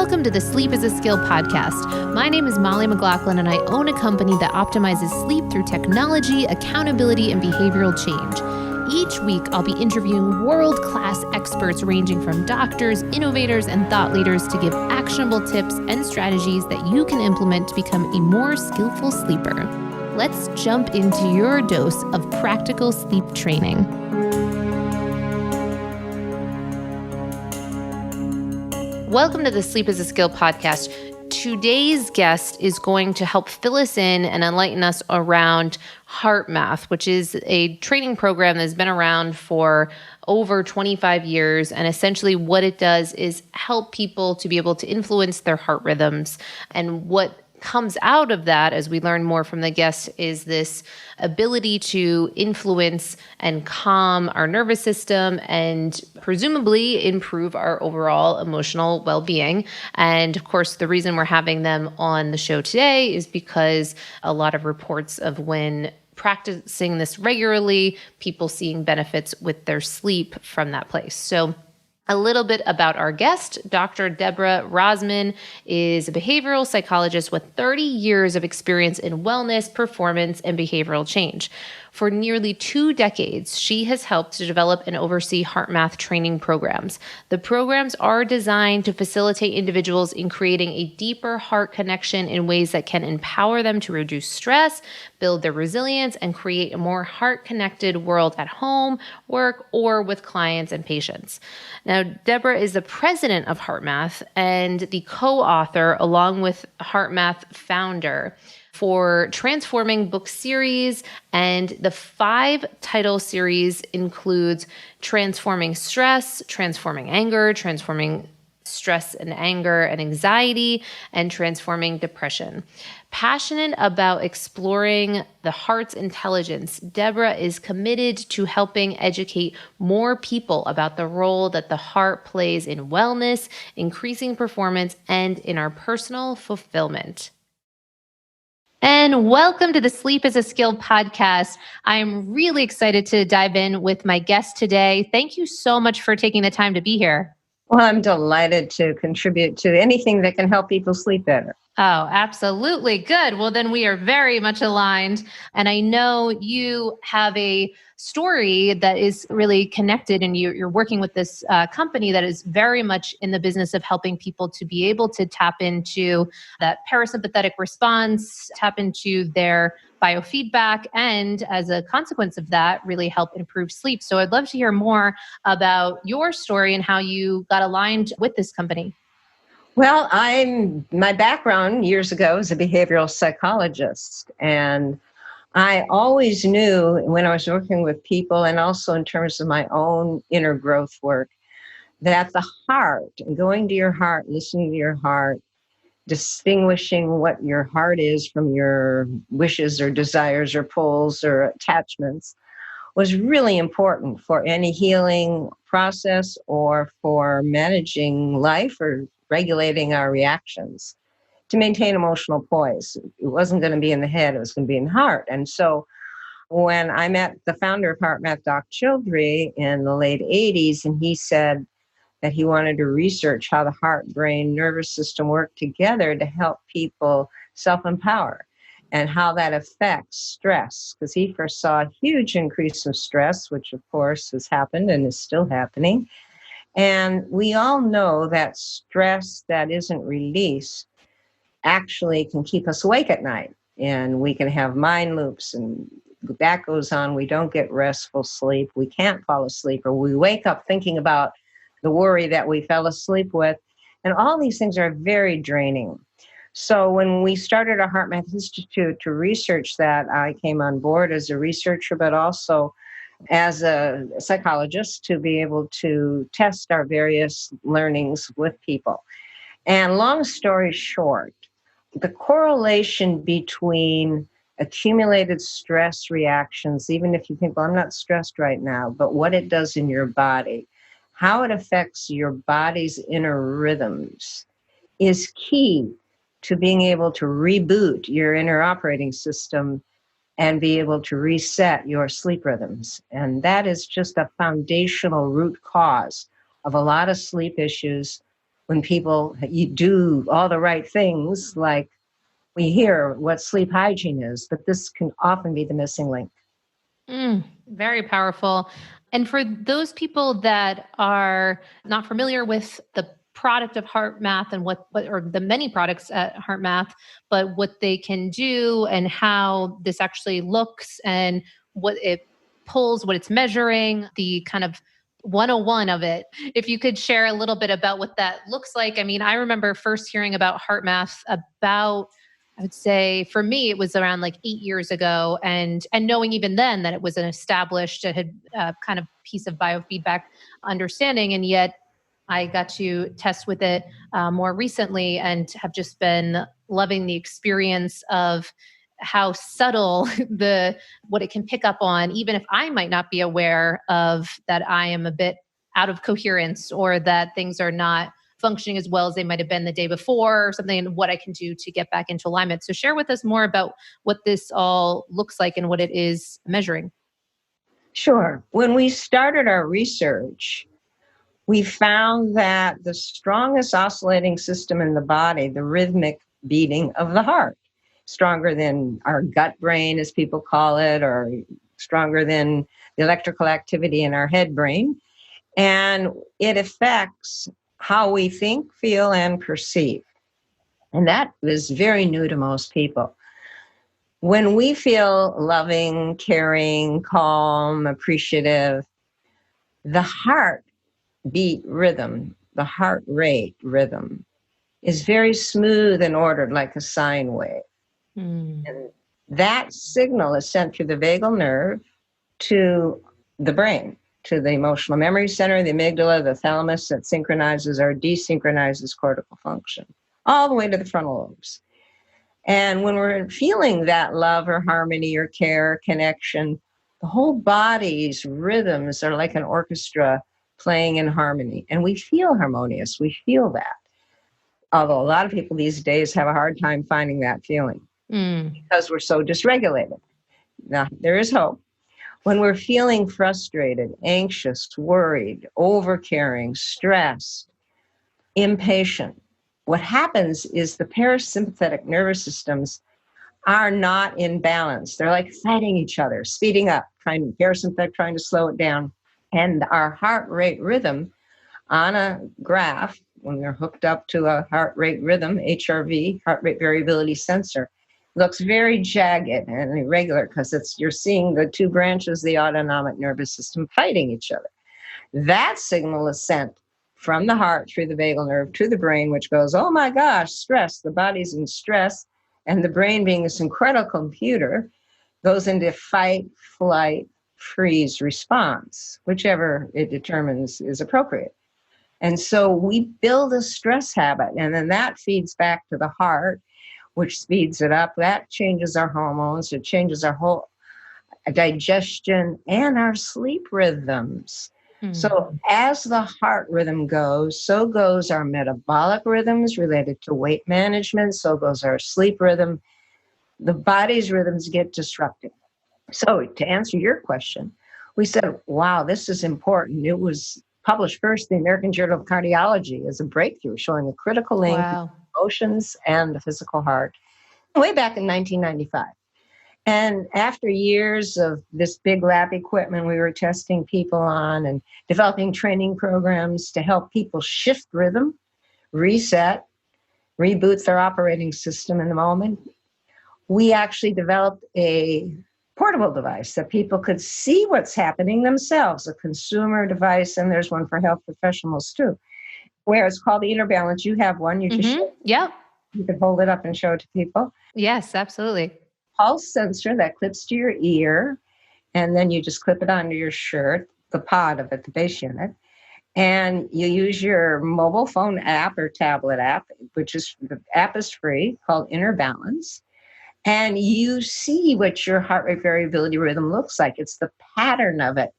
Welcome to the Sleep is a Skill podcast. My name is Molly McLaughlin, and I own a company that optimizes sleep through technology, accountability, and behavioral change. Each week, I'll be interviewing world-class experts ranging from doctors, innovators, and thought leaders to give actionable tips and strategies that you can implement to become a more skillful sleeper. Let's jump into your dose of practical sleep training. Welcome to the Sleep is a Skill podcast. Today's guest is going to help fill us in and enlighten us around Heartmath, which is a training program that has been around for over 25 years. And essentially what it does is help people to be able to influence their heart rhythms. And what comes out of that, as we learn more from the guest, is this ability to influence and calm our nervous system and presumably improve our overall emotional well-being. And of course, the reason we're having them on the show today is because a lot of reports of when practicing this regularly, people seeing benefits with their sleep from that place. So a little bit about our guest. Dr. Deborah Rozman is a behavioral psychologist with 30 years of experience in wellness, performance, and behavioral change. For nearly 2 decades, she has helped to develop and oversee Heartmath training programs. The programs are designed to facilitate individuals in creating a deeper heart connection in ways that can empower them to reduce stress, build their resilience, and create a more heart-connected world at home, work, or with clients and patients. Now, Deborah is the president of Heartmath and the co-author, along with Heartmath founder, for Transforming book series, and the 5 title series includes Transforming Stress, Transforming Anger, Transforming Stress and Anger and Anxiety, and Transforming Depression. Passionate about exploring the heart's intelligence, Deborah is committed to helping educate more people about the role that the heart plays in wellness, increasing performance, and in our personal fulfillment. And welcome to the Sleep is a Skill podcast. I'm really excited to dive in with my guest today. Thank you so much for taking the time to be here. Well, I'm delighted to contribute to anything that can help people sleep better. Oh, absolutely. Good. Well, then we are very much aligned. And I know you have a story that is really connected, and you're working with this company that is very much in the business of helping people to be able to tap into that parasympathetic response, tap into their biofeedback, and as a consequence of that, really help improve sleep. So I'd love to hear more about your story and how you got aligned with this company. Well, my background years ago is a behavioral psychologist, and I always knew when I was working with people and also in terms of my own inner growth work that the heart, and going to your heart, listening to your heart, distinguishing what your heart is from your wishes or desires or pulls or attachments, was really important for any healing process or for managing life or regulating our reactions to maintain emotional poise. It wasn't going to be in the head, it was going to be in the heart. And so when I met the founder of Heartmath, Doc Childrey, in the late 80s, and he said that he wanted to research how the heart, brain, nervous system work together to help people self-empower and how that affects stress, because he first saw a huge increase of stress, which of course has happened and is still happening. And we all know that stress that isn't released actually can keep us awake at night. And we can have mind loops, and that goes on. We don't get restful sleep. We can't fall asleep, or we wake up thinking about the worry that we fell asleep with. And all these things are very draining. So when we started our Heartmath Institute to research that, I came on board as a researcher, but also as a psychologist to be able to test our various learnings with people. And long story short, the correlation between accumulated stress reactions, even if you think, well, I'm not stressed right now, but what it does in your body, how it affects your body's inner rhythms, is key to being able to reboot your inner operating system and be able to reset your sleep rhythms. And that is just a foundational root cause of a lot of sleep issues when you do all the right things, like we hear what sleep hygiene is, but this can often be the missing link. Very powerful. And for those people that are not familiar with the product of HeartMath and what or the many products at HeartMath, but what they can do and how this actually looks and what it pulls, what it's measuring, the kind of 101 of it. If you could share a little bit about what that looks like. I mean, I remember first hearing about HeartMath about, I would say for me, it was around like 8 years ago, and knowing even then that it was an established, it had kind of piece of biofeedback understanding, and yet I got to test with it more recently, and have just been loving the experience of how subtle what it can pick up on, even if I might not be aware of that I am a bit out of coherence or that things are not functioning as well as they might have been the day before or something, and what I can do to get back into alignment. So share with us more about what this all looks like and what it is measuring. Sure. When we started our research, we found that the strongest oscillating system in the body, the rhythmic beating of the heart, stronger than our gut brain, as people call it, or stronger than the electrical activity in our head brain. And it affects how we think, feel, and perceive. And that is very new to most people. When we feel loving, caring, calm, appreciative, the heartbeat rhythm, the heart rate rhythm, is very smooth and ordered like a sine wave. And that signal is sent through the vagal nerve to the brain, to the emotional memory center, the amygdala, the thalamus that synchronizes or desynchronizes cortical function, all the way to the frontal lobes. And when we're feeling that love or harmony or care, connection, the whole body's rhythms are like an orchestra playing in harmony. And we feel harmonious. We feel that. Although a lot of people these days have a hard time finding that feeling because we're so dysregulated. Now, there is hope. When we're feeling frustrated, anxious, worried, overcaring, stressed, impatient, what happens is the parasympathetic nervous systems are not in balance. They're like fighting each other, speeding up, parasympathetic trying to slow it down. And our heart rate rhythm on a graph, when they're hooked up to a heart rate rhythm, HRV, heart rate variability sensor, looks very jagged and irregular because you're seeing the two branches of the autonomic nervous system fighting each other. That signal is sent from the heart through the vagal nerve to the brain, which goes, oh my gosh, stress, the body's in stress. And the brain, being this incredible computer, goes into fight, flight, freeze response, whichever it determines is appropriate. And so we build a stress habit, and then that feeds back to the heart, which speeds it up. That changes our hormones. It changes our whole digestion and our sleep rhythms. So as the heart rhythm goes, so goes our metabolic rhythms related to weight management, so goes our sleep rhythm. The body's rhythms get disrupted. So to answer your question, we said, wow, this is important. It was published first in the American Journal of Cardiology as a breakthrough showing a critical link between emotions and the physical heart way back in 1995. And after years of this big lab equipment we were testing people on and developing training programs to help people shift rhythm, reset, reboot their operating system in the moment, we actually developed a portable device that people could see what's happening themselves, a consumer device, and there's one for health professionals too, where it's called the Inner Balance. You have one. You just you could hold it up and show it to people. Yes, absolutely. Pulse sensor that clips to your ear, and then you just clip it onto your shirt, the pod of it, the base unit, and you use your mobile phone app or tablet app, which is, the app is free, called Inner Balance, and you see what your heart rate variability rhythm looks like. It's the pattern of it.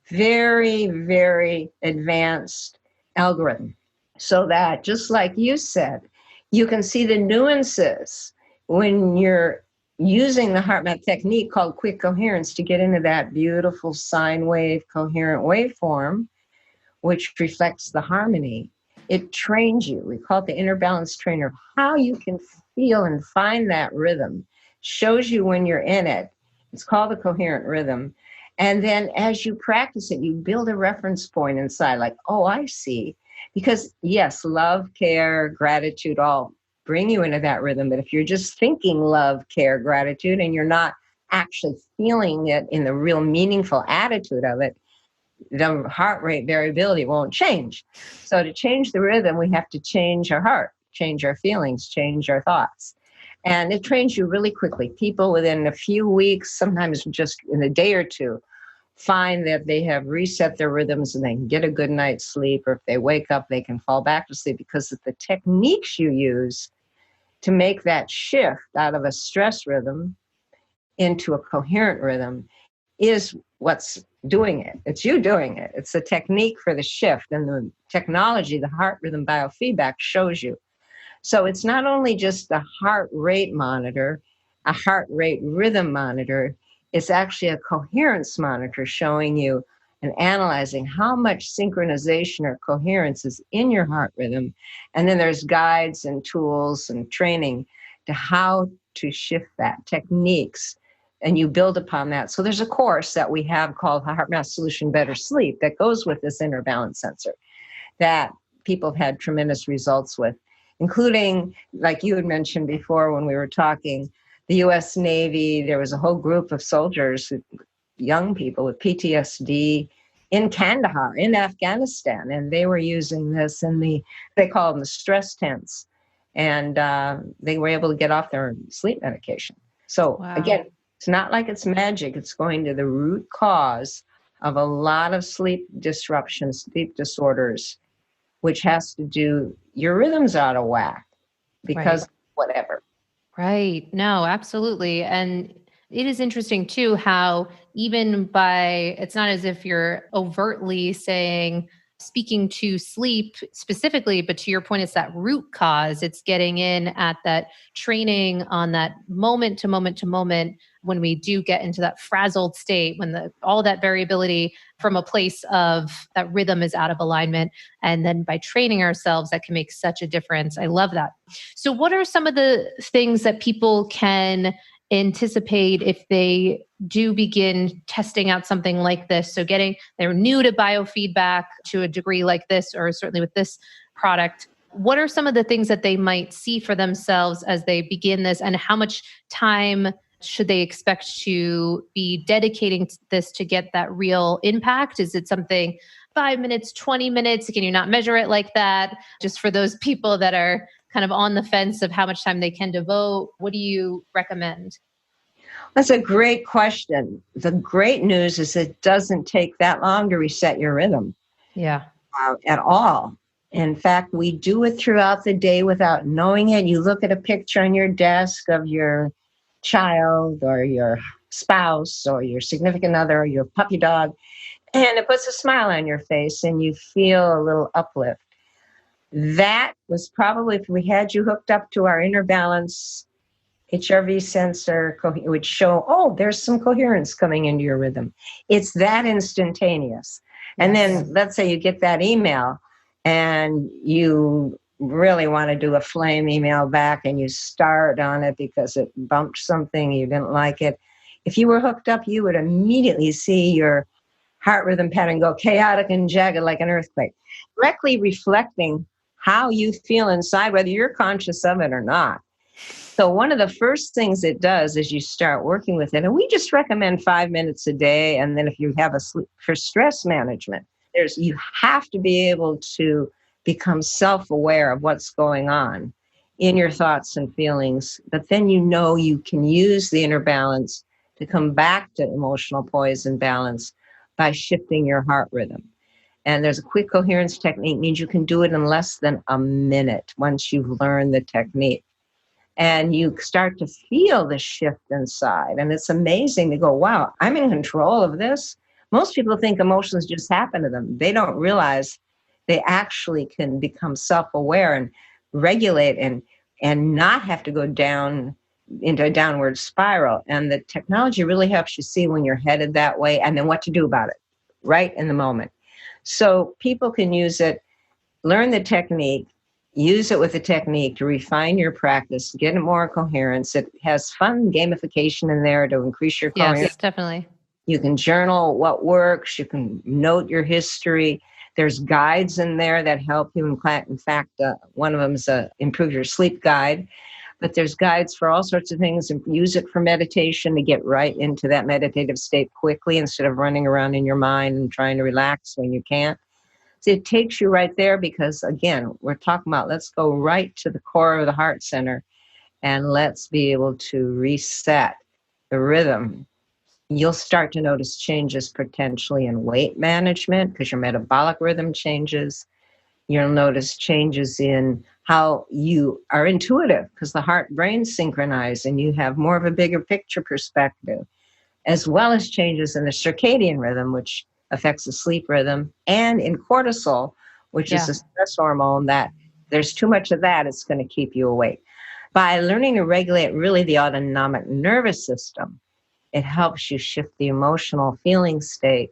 Very, very advanced algorithm. So that, just like you said, you can see the nuances when you're using the Heartmath technique called quick coherence to get into that beautiful sine wave coherent waveform, which reflects the harmony. It trains you. We call it the inner balance trainer. How you can feel and find that rhythm shows you when you're in it. It's called the coherent rhythm. And then as you practice it, you build a reference point inside, like, oh, I see. Because yes, love, care, gratitude all bring you into that rhythm. But if you're just thinking love, care, gratitude, and you're not actually feeling it in the real meaningful attitude of it, the heart rate variability won't change. So to change the rhythm, we have to change our heart, change our feelings, change our thoughts. And it trains you really quickly. People within a few weeks, sometimes just in a day or two, find that they have reset their rhythms and they can get a good night's sleep. Or if they wake up, they can fall back to sleep because of the techniques you use to make that shift out of a stress rhythm into a coherent rhythm is what's doing it. It's you doing it. It's a technique for the shift, and the technology, the heart rhythm biofeedback shows you. So it's not only just a heart rate monitor, a heart rate rhythm monitor, it's actually a coherence monitor showing you and analyzing how much synchronization or coherence is in your heart rhythm. And then there's guides and tools and training to how to shift that, techniques, and you build upon that. So there's a course that we have called Heartmath Solution Better Sleep that goes with this inner balance sensor that people have had tremendous results with, including, like you had mentioned before when we were talking, the US Navy. There was a whole group of soldiers, young people with PTSD in Kandahar, in Afghanistan, and they were using this in they call them the stress tents, and they were able to get off their sleep medication. So Wow. again, it's not like it's magic. It's going to the root cause of a lot of sleep disruptions, sleep disorders, which has to do, your rhythm's out of whack because Right. whatever. Right. No, absolutely. And it is interesting too how even by, it's not as if you're overtly saying, speaking to sleep specifically, but to your point, it's that root cause. It's getting in at that training on that moment to moment to moment when we do get into that frazzled state, when all that variability from a place of that rhythm is out of alignment. And then by training ourselves, that can make such a difference. I love that. So, what are some of the things that people can anticipate if they do begin testing out something like this? So, they're new to biofeedback to a degree like this, or certainly with this product. What are some of the things that they might see for themselves as they begin this, and how much time should they expect to be dedicating to this to get that real impact? Is it something 5 minutes, 20 minutes? Can you not measure it like that? Just for those people that are kind of on the fence of how much time they can devote, what do you recommend? That's a great question. The great news is it doesn't take that long to reset your rhythm Yeah. at all. In fact, we do it throughout the day without knowing it. You look at a picture on your desk of your child or your spouse or your significant other or your puppy dog, and it puts a smile on your face and you feel a little uplift. That was probably, if we had you hooked up to our inner balance HRV sensor, it would show, oh, there's some coherence coming into your rhythm. It's that instantaneous. And then let's say you get that email and you really want to do a flame email back and you start on it because it bumped something, you didn't like it. If you were hooked up, you would immediately see your heart rhythm pattern go chaotic and jagged like an earthquake, directly reflecting how you feel inside, whether you're conscious of it or not. So one of the first things it does is you start working with it, and we just recommend 5 minutes a day. And then if you have a sleep for stress management, you have to be able to become self-aware of what's going on in your thoughts and feelings. But then you can use the inner balance to come back to emotional poise and balance by shifting your heart rhythm. And there's a quick coherence technique, means you can do it in less than a minute once you've learned the technique. And you start to feel the shift inside. And it's amazing to go, wow, I'm in control of this. Most people think emotions just happen to them. They don't realize they actually can become self-aware and regulate and not have to go down into a downward spiral. And the technology really helps you see when you're headed that way and then what to do about it right in the moment. So people can use it learn the technique, use it with the technique to refine your practice, get more coherence. It has fun gamification in there to increase your coherence. Yes, definitely. You can journal what works. You can note your history. There's guides in there that help you. In fact, one of them is a Improve Your Sleep guide. But there's guides for all sorts of things, and use it for meditation to get right into that meditative state quickly instead of running around in your mind and trying to relax when you can't. So it takes you right there because, again, we're talking about let's go right to the core of the heart center and let's be able to reset the rhythm. You'll start to notice changes potentially in weight management because your metabolic rhythm changes. You'll notice changes in how you are intuitive because the heart-brain synchronize and you have more of a bigger picture perspective, as well as changes in the circadian rhythm, which affects the sleep rhythm, and in cortisol, which is a stress hormone that there's too much of that, it's going to keep you awake. By learning to regulate really the autonomic nervous system, it helps you shift the emotional feeling state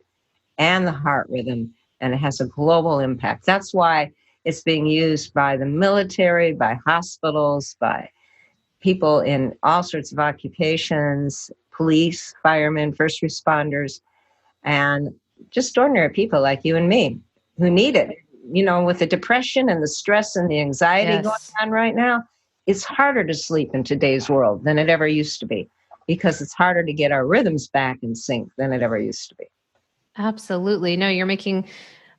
and the heart rhythm, and it has a global impact. That's why it's being used by the military, by hospitals, by people in all sorts of occupations, police, firemen, first responders, and just ordinary people like you and me who need it. You know, with the depression and the stress and the anxiety going on right now, it's harder to sleep in today's world than it ever used to be because it's harder to get our rhythms back in sync than it ever used to be. Absolutely. No, you're making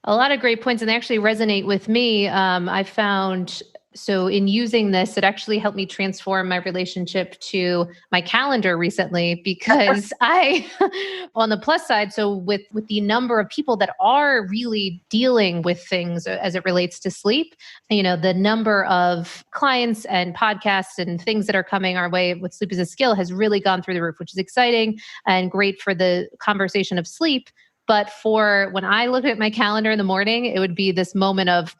a lot of great points, and they actually resonate with me. I found, so in using this, it actually helped me transform my relationship to my calendar recently because on the plus side, so with the number of people that are really dealing with things as it relates to sleep, the number of clients and podcasts and things that are coming our way with Sleep is a Skill has really gone through the roof, which is exciting and great for the conversation of sleep. But for when I look at my calendar in the morning, it would be this moment of,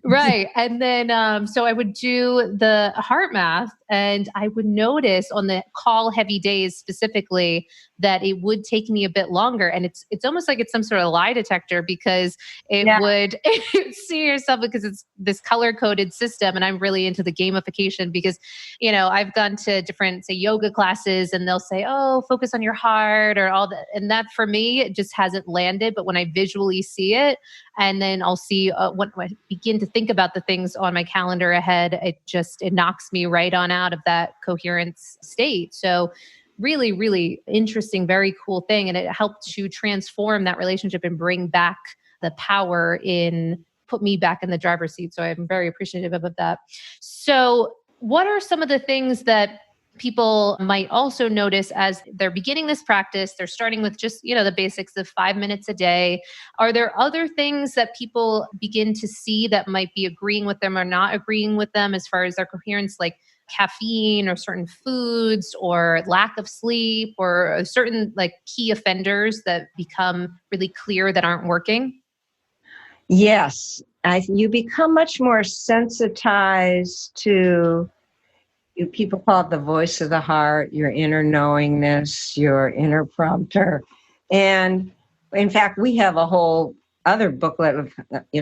right. And then, so I would do the Heartmath, and I would notice on the call heavy days specifically that it would take me a bit longer. And it's almost like it's some sort of lie detector because it would see yourself because it's this color coded system. And I'm really into the gamification because, I've gone to different, say, yoga classes, and they'll say, oh, focus on your heart or all that. And that for me, it just hasn't landed. But when I visually see it, and then I'll see when I begin to think about the things on my calendar ahead, it knocks me right on out of that coherence state. So really, really interesting, very cool thing. And it helped to transform that relationship and bring back the power put me back in the driver's seat. So I'm very appreciative of that. So what are some of the things that people might also notice as they're beginning this practice? They're starting with just, the basics of 5 minutes a day. Are there other things that people begin to see that might be agreeing with them or not agreeing with them as far as their coherence, like caffeine or certain foods or lack of sleep or certain like key offenders that become really clear that aren't working? Yes. You become much more sensitized to people call it the voice of the heart, your inner knowingness, your inner prompter. And in fact, we have a whole other booklet of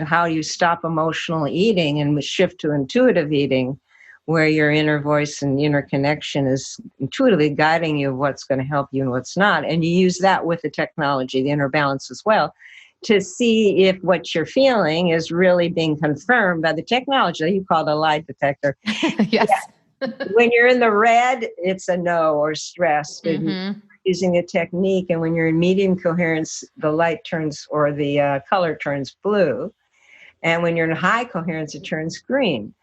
how you stop emotional eating and shift to intuitive eating, where your inner voice and inner connection is intuitively guiding you of what's going to help you and what's not. And you use that with the technology, the inner balance as well, to see if what you're feeling is really being confirmed by the technology. You call it a lie detector. Yes. Yeah. When you're in the red, it's a no or stress. Mm-hmm. Using a technique, and when you're in medium coherence, the light turns or the color turns blue. And when you're in high coherence, it turns green.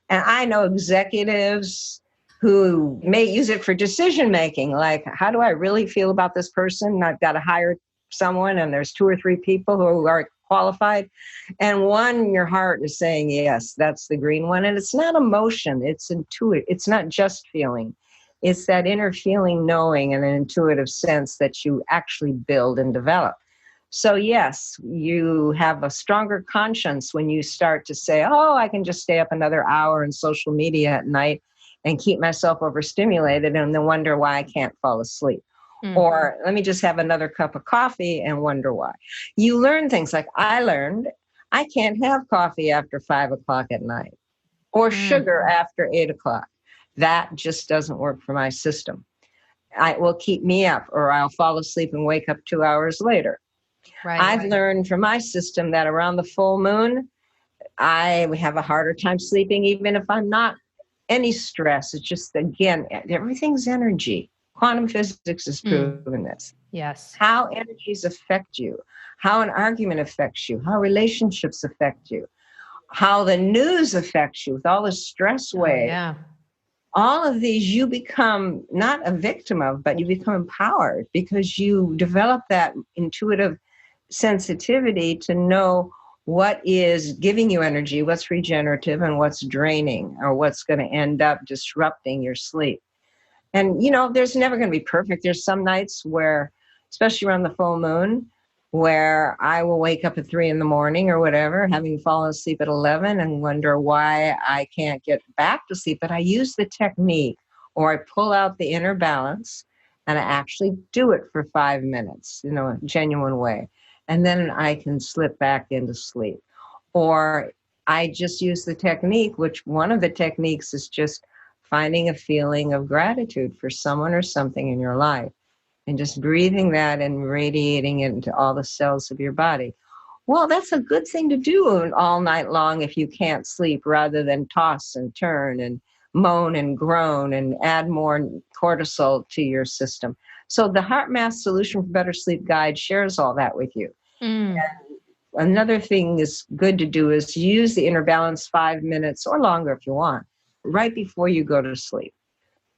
And I know executives who may use it for decision making, like, how do I really feel about this person? I've got to hire someone, and there's 2 or 3 people who are qualified, and one, your heart is saying yes, that's the green one. And it's not emotion, it's intuitive. It's not just feeling, it's that inner feeling, knowing, and an intuitive sense that you actually build and develop. So yes, you have a stronger conscience when you start to say, oh, I can just stay up another hour in social media at night and keep myself overstimulated and then wonder why I can't fall asleep. Mm. Or let me just have another cup of coffee and wonder why. You learn things like I learned I can't have coffee after 5 o'clock at night or Mm. sugar after 8 o'clock. That just doesn't work for my system. It will keep me up, or I'll fall asleep and wake up 2 hours later. Right. I've learned from my system that around the full moon, I have a harder time sleeping, even if I'm not any stress. It's just, again, everything's energy. Quantum physics has Mm. proven this. Yes. How energies affect you, how an argument affects you, how relationships affect you, how the news affects you with all the stress Oh, wave. yeah. All of these you become not a victim of, but you become empowered because you develop that intuitive sensitivity to know what is giving you energy, what's regenerative, and what's draining, or what's going to end up disrupting your sleep. And, there's never going to be perfect. There's some nights where, especially around the full moon, where I will wake up at 3 in the morning or whatever, having fallen asleep at 11 and wonder why I can't get back to sleep. But I use the technique, or I pull out the inner balance and I actually do it for 5 minutes, a genuine way. And then I can slip back into sleep. Or I just use the technique, which one of the techniques is just finding a feeling of gratitude for someone or something in your life and just breathing that and radiating it into all the cells of your body. Well, that's a good thing to do all night long if you can't sleep, rather than toss and turn and moan and groan and add more cortisol to your system. So the Heartmath Solution for Better Sleep Guide shares all that with you. Mm. Another thing is good to do is use the inner balance 5 minutes or longer if you want, right before you go to sleep,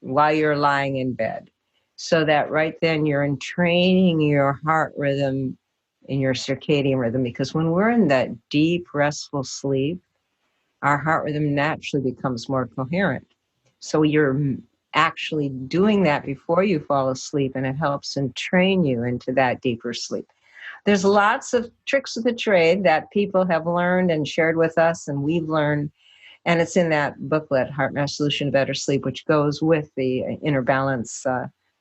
while you're lying in bed. So that right then you're entraining your heart rhythm and your circadian rhythm. Because when we're in that deep, restful sleep, our heart rhythm naturally becomes more coherent. So you're actually doing that before you fall asleep, and it helps entrain you into that deeper sleep. There's lots of tricks of the trade that people have learned and shared with us, and we've learned. And it's in that booklet, Heartmath Solution to Better Sleep, which goes with the inner balance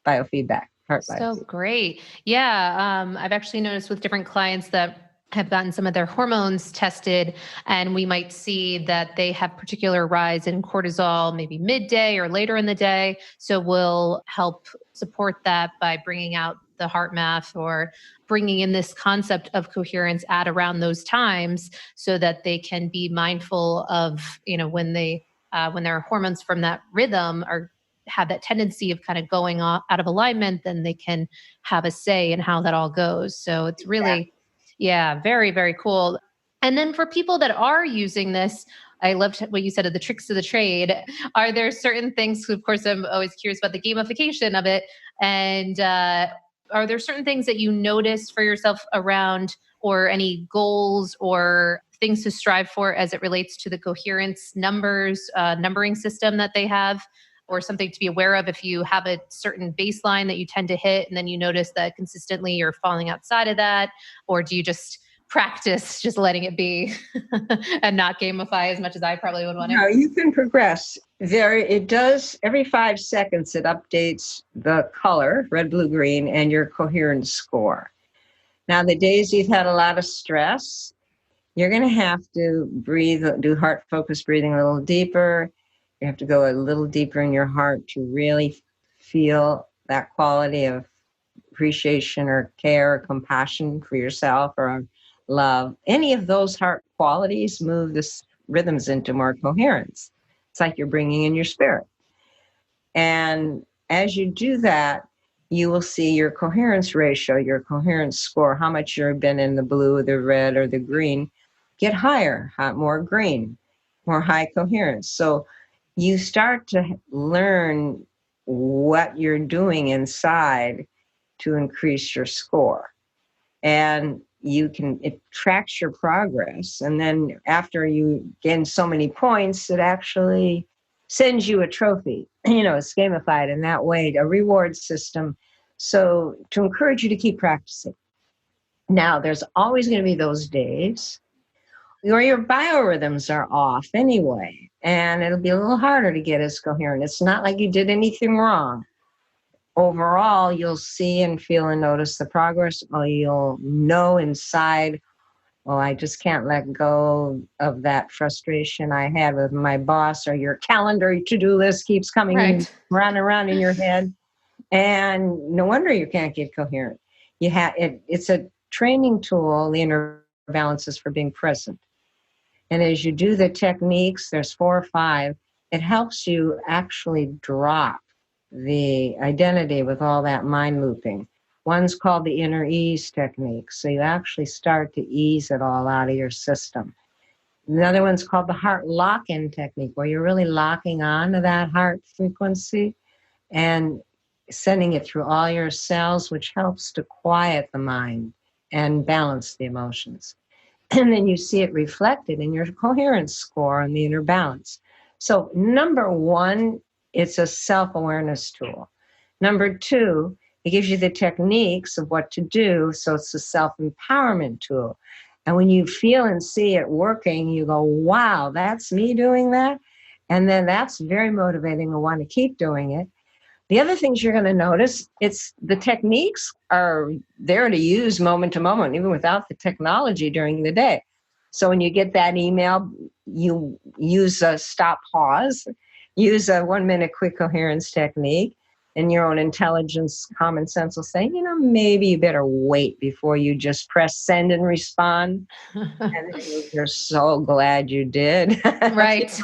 biofeedback, heart So biofeedback. great. Yeah. I've actually noticed with different clients that have gotten some of their hormones tested, and we might see that they have particular rise in cortisol, maybe midday or later in the day. So we'll help support that by bringing out the heart math, or bringing in this concept of coherence at around those times, so that they can be mindful of, when their hormones from that rhythm are have that tendency of kind of going out of alignment, then they can have a say in how that all goes. So it's really, yeah, very, very cool. And then for people that are using this, I loved what you said of the tricks of the trade. Are there certain things, of course, I'm always curious about the gamification of it. And are there certain things that you notice for yourself around, or any goals or things to strive for as it relates to the coherence numbering system that they have? Or something to be aware of if you have a certain baseline that you tend to hit and then you notice that consistently you're falling outside of that? Or do you just practice just letting it be and not gamify as much as I probably would want to? No, you can progress. It does every 5 seconds, it updates the color, red, blue, green, and your coherence score. Now, the days you've had a lot of stress, you're going to have to do heart focused breathing a little deeper. You have to go a little deeper in your heart to really feel that quality of appreciation or care or compassion for yourself, or love. Any of those heart qualities move this rhythms into more coherence. It's like you're bringing in your spirit. And as you do that, you will see your coherence ratio, your coherence score, how much you've been in the blue, the red, or the green, get higher, more green, more high coherence. So you start to learn what you're doing inside to increase your score. And it tracks your progress. And then after you gain so many points, it actually sends you a trophy. It's gamified in that way, a reward system. So to encourage you to keep practicing. Now, there's always going to be those days where your biorhythms are off anyway, and it'll be a little harder to get as coherent. It's not like you did anything wrong, overall, you'll see and feel and notice the progress, or you'll know inside, oh, I just can't let go of that frustration I had with my boss, or your calendar to-do list keeps coming in, Right. round and round in your head. And no wonder you can't get coherent. It's a training tool, the inner balance is for being present. And as you do the techniques, there's 4 or 5, it helps you actually drop the identity with all that mind looping. One's called the inner ease technique. So you actually start to ease it all out of your system. Another one's called the heart lock-in technique, where you're really locking on to that heart frequency and sending it through all your cells, which helps to quiet the mind and balance the emotions. And then you see it reflected in your coherence score and the inner balance. So number 1, it's a self-awareness tool. Number 2, it gives you the techniques of what to do. So it's a self-empowerment tool. And when you feel and see it working, you go, wow, that's me doing that. And then that's very motivating to want to keep doing it. The other things you're going to notice, it's the techniques are there to use moment to moment, even without the technology during the day. So when you get that email, you use a stop pause, use a 1-minute quick coherence technique, and your own intelligence, common sense will say, maybe you better wait before you just press send and respond. And you're so glad you did. Right.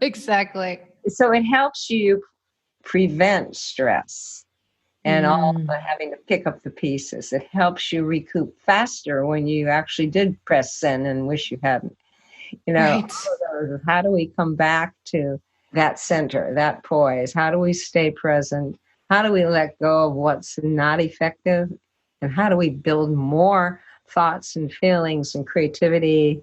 Exactly. So it helps you prevent stress and all the having to pick up the pieces. It helps you recoup faster when you actually did press send and wish you hadn't. Right. All of those, how do we come back to that center, that poise? How do we stay present? How do we let go of what's not effective? And how do we build more thoughts and feelings and creativity,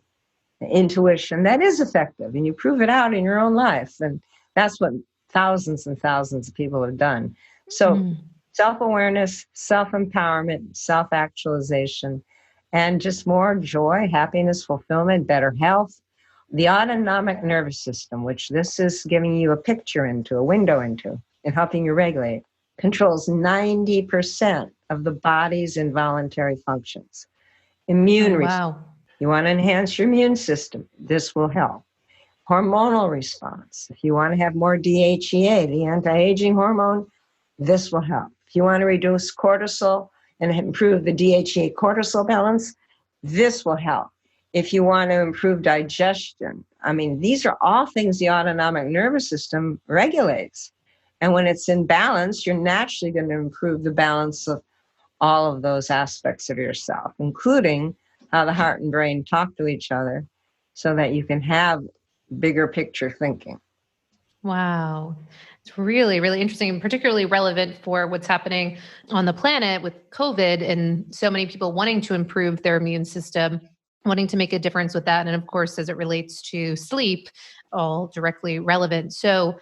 intuition that is effective? And you prove it out in your own life. And that's what thousands and thousands of people have done. So self-awareness, self-empowerment, self-actualization, and just more joy, happiness, fulfillment, better health. The autonomic nervous system, which this is giving you a picture into, a window into, and helping you regulate, controls 90% of the body's involuntary functions. Immune response. Wow. You want to enhance your immune system, this will help. Hormonal response. If you want to have more DHEA, the anti-aging hormone, this will help. If you want to reduce cortisol and improve the DHEA cortisol balance, this will help. If you want to improve digestion, these are all things the autonomic nervous system regulates. And when it's in balance, you're naturally going to improve the balance of all of those aspects of yourself, including how the heart and brain talk to each other, so that you can have bigger picture thinking. Wow. It's really, really interesting and particularly relevant for what's happening on the planet with COVID and so many people wanting to improve their immune system, wanting to make a difference with that. And of course, as it relates to sleep, all directly relevant. So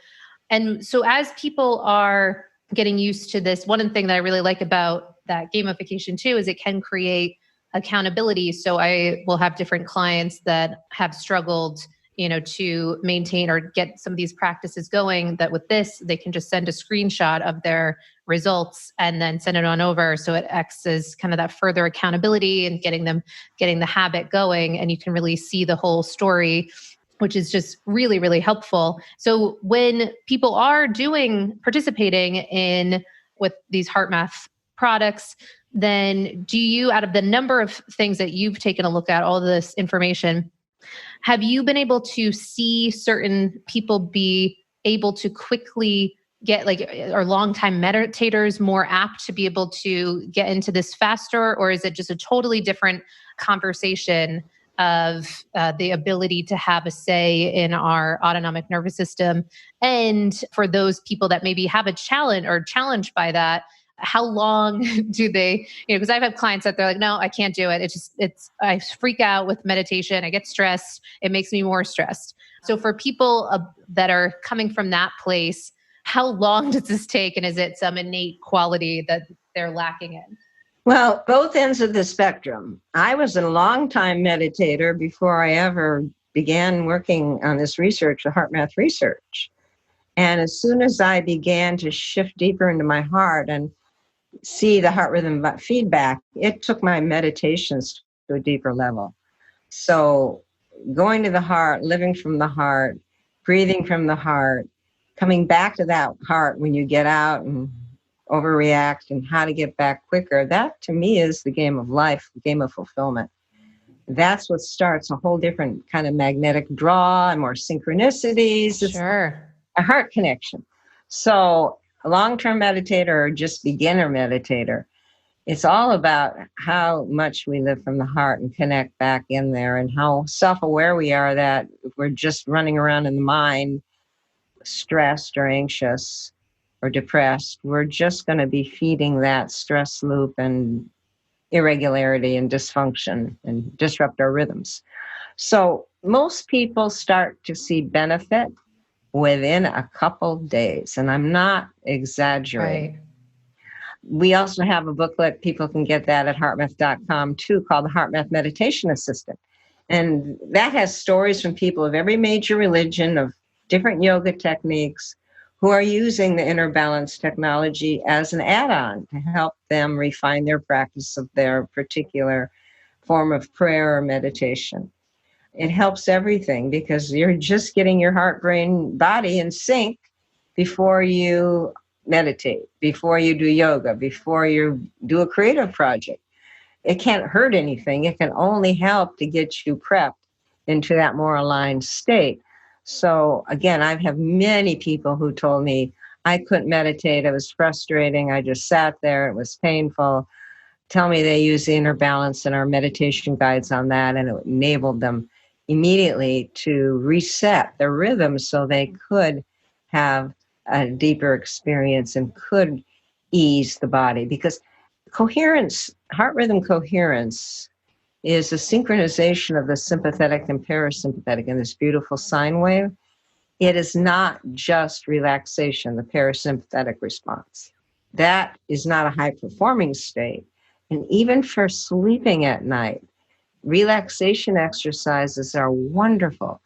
as people are getting used to this, one thing that I really like about that gamification too is it can create accountability. So I will have different clients that have struggled to maintain or get some of these practices going, that with this, they can just send a screenshot of their results and then send it on over. So it acts as kind of that further accountability and getting the habit going. And you can really see the whole story, which is just really, really helpful. So when people are participating in with these Heartmath products, then do you, out of the number of things that you've taken a look at, all this information, have you been able to see certain people be able to quickly get or longtime meditators more apt to be able to get into this faster? Or is it just a totally different conversation of the ability to have a say in our autonomic nervous system? And for those people that maybe have a challenge or challenged by that, how long do they, because I've had clients that they're like, no, I can't do it. I freak out with meditation. I get stressed. It makes me more stressed. So for people that are coming from that place, how long does this take? And is it some innate quality that they're lacking in? Well, both ends of the spectrum. I was a long-time meditator before I ever began working on this research, the Heartmath research. And as soon as I began to shift deeper into my heart and see the heart rhythm feedback, it took my meditations to a deeper level. So going to the heart, living from the heart, breathing from the heart, coming back to that heart when you get out and overreact, and how to get back quicker, that to me is the game of life, the game of fulfillment. That's what starts a whole different kind of magnetic draw and more synchronicities. It's Sure. a heart connection. So a long-term meditator or just beginner meditator, it's all about how much we live from the heart and connect back in there, and how self-aware we are that if we're just running around in the mind, stressed or anxious or depressed, we're just going to be feeding that stress loop and irregularity and dysfunction and disrupt our rhythms. So most people start to see benefit within a couple days, and I'm not exaggerating. Right. We also have a booklet, people can get that at heartmath.com too, called the Heartmath Meditation Assistant. And that has stories from people of every major religion, of different yoga techniques, who are using the inner balance technology as an add-on to help them refine their practice of their particular form of prayer or meditation. It helps everything because you're just getting your heart, brain, body in sync before you meditate, before you do yoga, before you do a creative project. It can't hurt anything. It can only help to get you prepped into that more aligned state. So again, I've had many people who told me I couldn't meditate. It was frustrating. I just sat there. It was painful. Tell me they use the inner balance and our meditation guides on that, and it enabled them immediately to reset their rhythm so they could have a deeper experience and could ease the body. Because coherence, heart rhythm coherence, is a synchronization of the sympathetic and parasympathetic in this beautiful sine wave. It is not just relaxation, the parasympathetic response. That is not a high performing state. And even for sleeping at night, relaxation exercises are wonderful.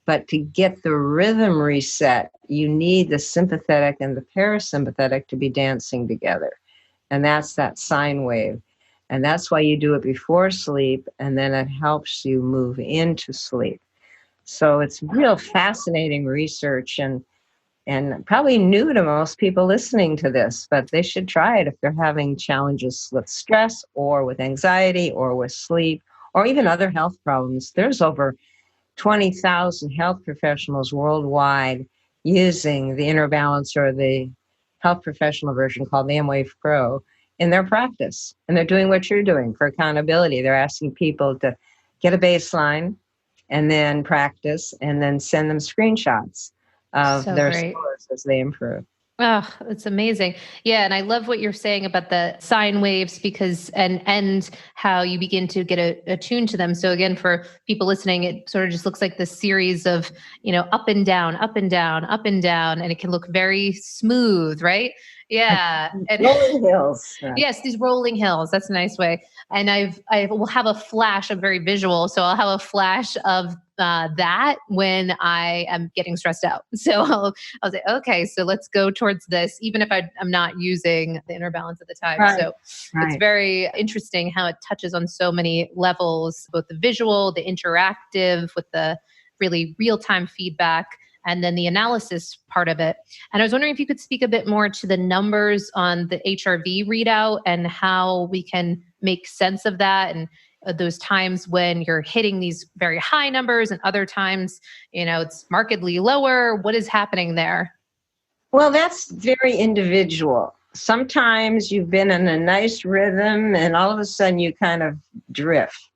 But to get the rhythm reset, you need the sympathetic and the parasympathetic to be dancing together. And that's that sine wave. And that's why you do it before sleep, and then it helps you move into sleep. So it's real fascinating research, and probably new to most people listening to this, but they should try it if they're having challenges with stress or with anxiety or with sleep or even other health problems. There's over 20,000 health professionals worldwide using the inner balance, or the health professional version called the M-Wave Pro, in their practice. And they're doing what you're doing for accountability. They're asking people to get a baseline and then practice, and then send them screenshots of So their great. scores as they improve. Oh, it's amazing. Yeah, and I love what you're saying about the sine waves, because and how you begin to get attuned to them. So again, for people listening, it sort of just looks like this series of, up and down, up and down, up and down, and it can look very smooth, right? Yeah. And Rolling hills. yes, these rolling hills. That's a nice way. And I will have a flash. I'm very visual, so I'll have a flash of that when I am getting stressed out. So I'll say, okay, so let's go towards this, even if I'm not using the inner balance at the time. Right, So it's right. very interesting how it touches on so many levels, both the visual, the interactive, with the really real time feedback, and then the analysis part of it. And I was wondering if you could speak a bit more to the numbers on the HRV readout and how we can make sense of that, and those times when you're hitting these very high numbers and other times, it's markedly lower. What is happening there? Well, that's very individual. Sometimes you've been in a nice rhythm and all of a sudden you kind of drift.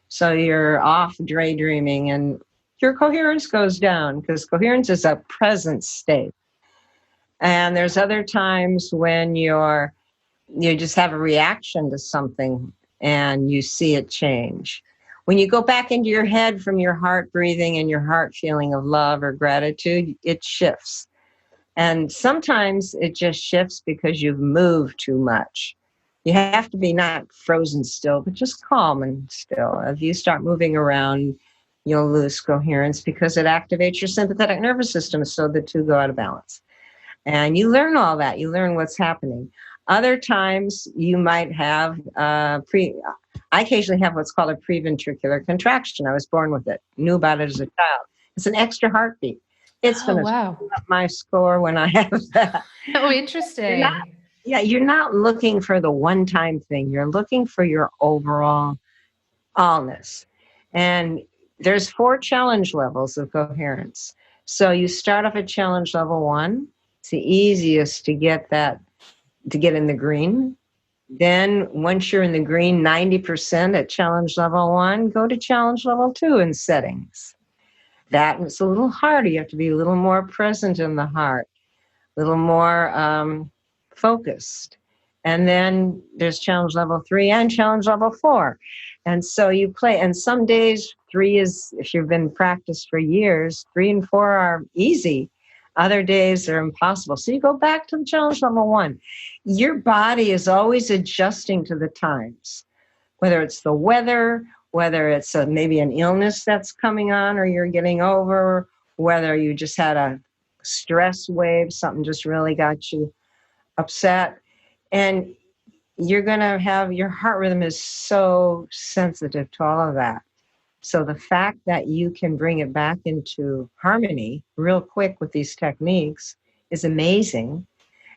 So you're off daydreaming and your coherence goes down, because coherence is a present state. And there's other times when you just have a reaction to something and you see it change. When you go back into your head from your heart breathing and your heart feeling of love or gratitude, it shifts. And sometimes it just shifts because you've moved too much. You have to be not frozen still, but just calm and still. If you start moving around, you'll lose coherence because it activates your sympathetic nervous system, so the two go out of balance. And you learn all that. You learn what's happening. Other times you might have I occasionally have what's called a preventricular contraction. I was born with it, knew about it as a child. It's an extra heartbeat. It's Oh, going to wow. screw up my score when I have that. Oh, You're not, interesting. yeah, you're not looking for the one-time thing. You're looking for your overall allness. And there's 4 challenge levels of coherence. So you start off at challenge level 1. It's the easiest to get in the green. Then once you're in the green 90% at challenge level 1, go to challenge level 2 in settings. That is a little harder. You have to be a little more present in the heart, a little more focused. And then there's challenge level 3 and challenge level 4. And so you play, and some days 3 is, if you've been practiced for years, 3 and 4 are easy. Other days they're impossible. So you go back to the challenge level 1. Your body is always adjusting to the times, whether it's the weather, whether it's maybe an illness that's coming on or you're getting over, whether you just had a stress wave, something just really got you upset. And you're going to have, your heart rhythm is so sensitive to all of that. So the fact that you can bring it back into harmony real quick with these techniques is amazing.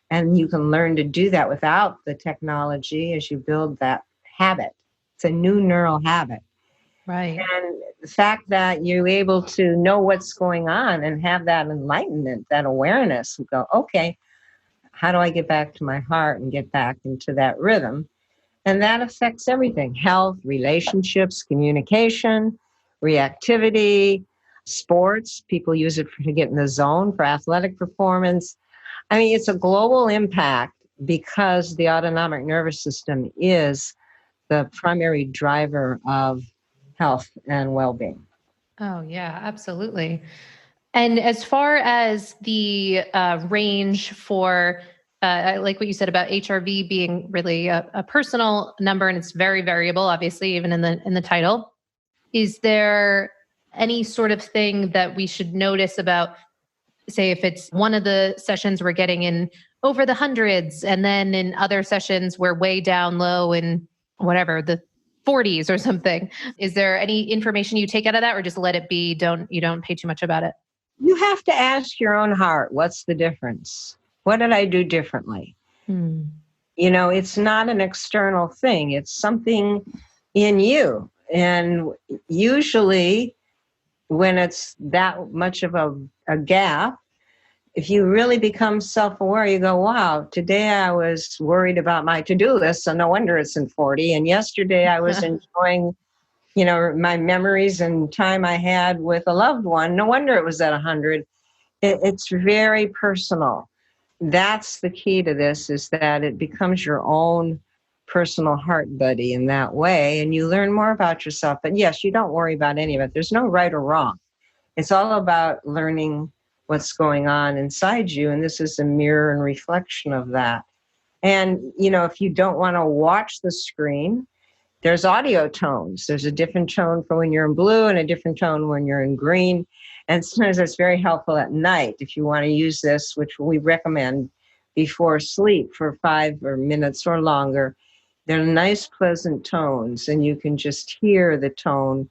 And you can learn to do that without the technology as you build that habit. It's a new neural habit. Right. And the fact that you're able to know what's going on and have that enlightenment, that awareness, and go, okay, how do I get back to my heart and get back into that rhythm? And that affects everything: health, relationships, communication, reactivity, sports. People use it to get in the zone for athletic performance. I mean, it's a global impact because the autonomic nervous system is the primary driver of health and well-being. Oh, yeah, absolutely. And as far as the range for, I like what you said about HRV being really a personal number, and it's very variable, obviously, even in the title. Is there any sort of thing that we should notice about, say, if it's one of the sessions we're getting in over the hundreds, and then in other sessions we're way down low in whatever the 40s or something? Is there any information you take out of that, or just let it be? You don't pay too much about it? You have to ask your own heart, what's the difference? What did I do differently? Hmm. You know, it's not an external thing. It's something in you. And usually when it's that much of a gap, if you really become self-aware, you go, wow, today I was worried about my to-do list, so no wonder it's in 40. And yesterday I was enjoying, my memories and time I had with a loved one. No wonder it was at 100. It's very personal. That's the key to this, is that it becomes your own personal heart buddy in that way, and you learn more about yourself. But yes, you don't worry about any of it. There's no right or wrong. It's all about learning what's going on inside you, and this is a mirror and reflection of that. And, if you don't want to watch the screen, there's audio tones. There's a different tone for when you're in blue and a different tone when you're in green. And sometimes that's very helpful at night if you want to use this, which we recommend before sleep for 5 or minutes or longer. They're nice, pleasant tones, and you can just hear the tone,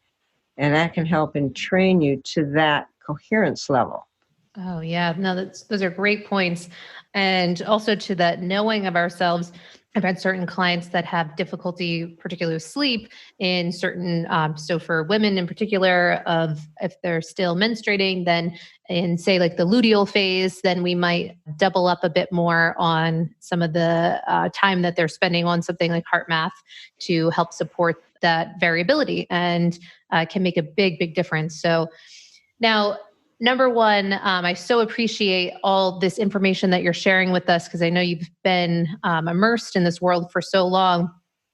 and that can help and train you to that coherence level. Oh, yeah. No, those are great points. And also to that knowing of ourselves. I've had certain clients that have difficulty, particularly with sleep, in certain, so for women in particular, of if they're still menstruating, then in, say, like the luteal phase, then we might double up a bit more on some of the time that they're spending on something like Heartmath to help support that variability, and can make a big, big difference. So now, number one, I so appreciate all this information that you're sharing with us, because I know you've been immersed in this world for so long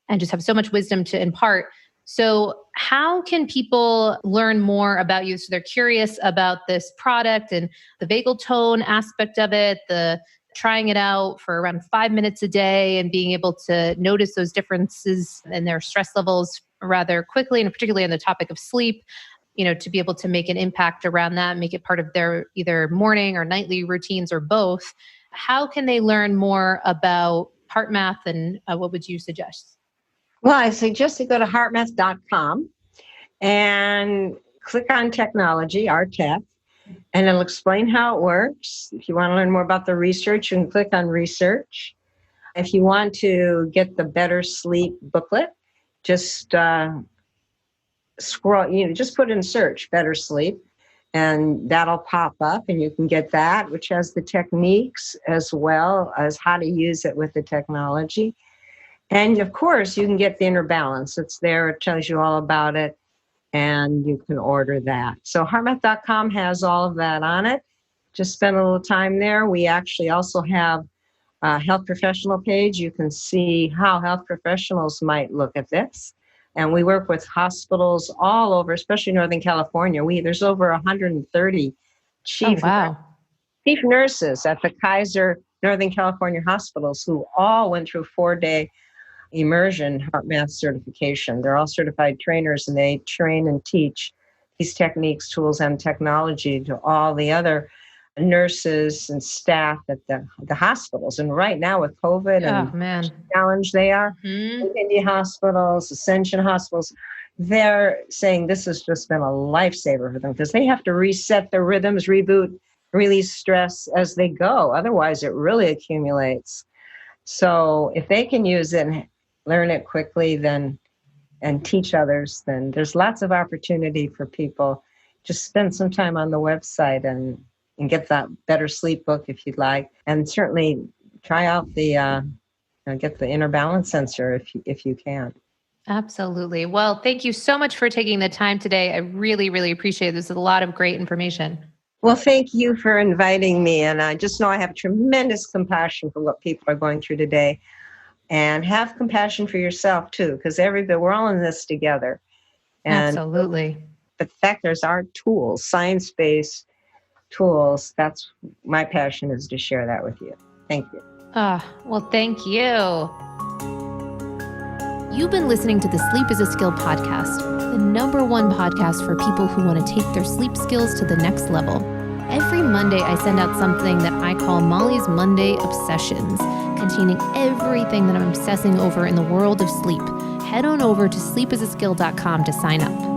and just have so much wisdom to impart. So how can people learn more about you? So they're curious about this product and the vagal tone aspect of it, the trying it out for around 5 minutes a day and being able to notice those differences in their stress levels rather quickly, and particularly on the topic of sleep. to be able to make an impact around that, make it part of their either morning or nightly routines or both. How can they learn more about Heartmath, and what would you suggest? Well, I suggest you go to heartmath.com and click on technology, our tech, and it'll explain how it works. If you want to learn more about the research, you can click on research. If you want to get the Better Sleep booklet, just scroll, just put in search Better Sleep, and that'll pop up, and you can get that, which has the techniques as well as how to use it with the technology. And of course, you can get the Inner Balance. It's there. It tells you all about it, and you can order that. So heartmath.com has all of that on it. Just spend a little time there. We actually also have a health professional page. You can see how health professionals might look at this. And we work with hospitals all over, especially Northern California. There's over 130 chief nurses at the Kaiser Northern California hospitals who all went through 4-day immersion Heartmath certification. They're all certified trainers, and they train and teach these techniques, tools, and technology to all the other nurses and staff at the hospitals. And right now with COVID and challenge they are, India hospitals, Ascension hospitals, they're saying this has just been a lifesaver for them because they have to reset their rhythms, reboot, release stress as they go. Otherwise, it really accumulates. So if they can use it and learn it quickly and teach others, then there's lots of opportunity for people. Just spend some time on the website and get that Better Sleep book if you'd like. And certainly try out get the Inner Balance sensor if you can. Absolutely. Well, thank you so much for taking the time today. I really, really appreciate it. This is a lot of great information. Well, thank you for inviting me. And I just know I have tremendous compassion for what people are going through today. And have compassion for yourself, too, because we're all in this together. And absolutely. The fact there's our tools, science-based tools, that's my passion is to share that with you. Thank you. Well, thank you. You've been listening to the Sleep is a Skill podcast, the #1 podcast for people who want to take their sleep skills to the next level. Every Monday, I send out something that I call Molly's Monday Obsessions, containing everything that I'm obsessing over in the world of sleep. Head on over to sleepisaskill.com to sign up.